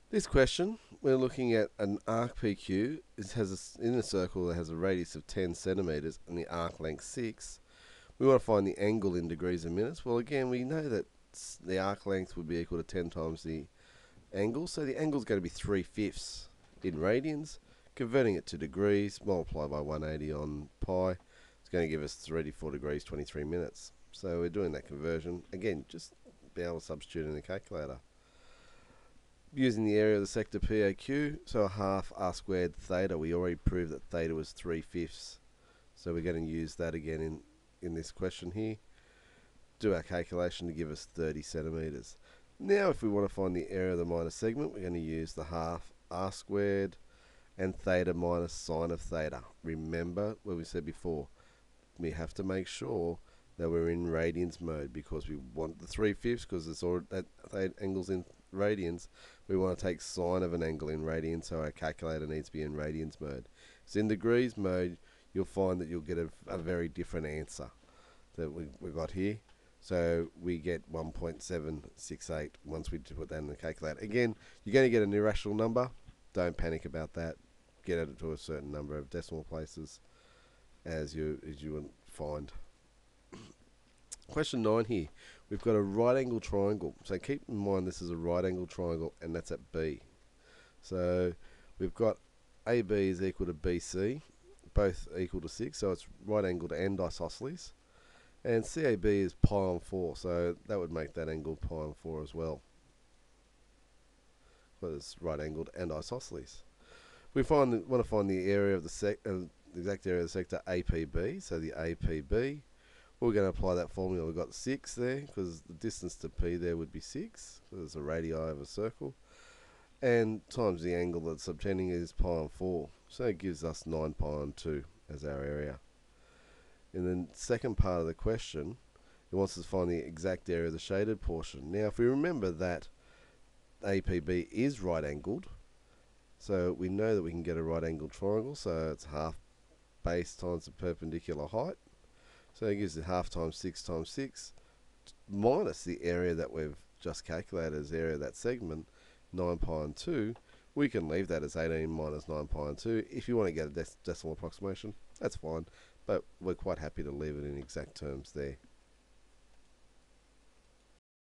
This question, we're looking at an arc PQ. It has in a circle that has a radius of 10 centimeters and the arc length 6. We want to find the angle in degrees and minutes. Well, again, we know that the arc length would be equal to 10 times the angle, so the angle is going to be 3/5 in radians. Converting it to degrees, multiply by 180 on pi, it's going to give us 34 degrees 23 minutes. So we're doing that conversion. Again, just be able to substitute in the calculator. Using the area of the sector PAQ, so a half r squared theta, we already proved that theta was 3/5. So we're going to use that again in this question here. Do our calculation to give us 30 centimeters. Now if we want to find the area of the minor segment, we're going to use the half r squared and theta minus sine of theta. Remember what we said before, we have to make sure that we're in radians mode because we want the 3/5 because it's all that angle's in radians. We want to take sine of an angle in radians, so our calculator needs to be in radians mode. If it's in degrees mode, you'll find that you'll get a very different answer that we got here. So we get 1.768 once we put that in the calculator. Again, you're going to get an irrational number. Don't panic about that. Get it to a certain number of decimal places as you would find. Question 9 here. We've got a right angle triangle. So keep in mind this is a right angle triangle and that's at B. So we've got AB is equal to BC, both equal to 6, so it's right angled and isosceles. And CAB is pi on 4, so that would make that angle pi on 4 as well. But it's right angled and isosceles. We want to find the area of the exact area of the sector APB, so the APB. We're going to apply that formula. We've got 6 there because the distance to P there would be 6. So there's a radii of a circle. And times the angle that's obtaining is pi on 4. So it gives us 9 pi on 2 as our area. In the second part of the question, it wants us to find the exact area of the shaded portion. Now, if we remember that APB is right angled, so we know that we can get a right angled triangle, so it's half base times the perpendicular height. So it gives it half times 6 minus the area that we've just calculated as area of that segment, 9 pi on 2. We can leave that as 18 minus 9 pi on 2. If you want to get a decimal approximation, that's fine, but we're quite happy to leave it in exact terms there.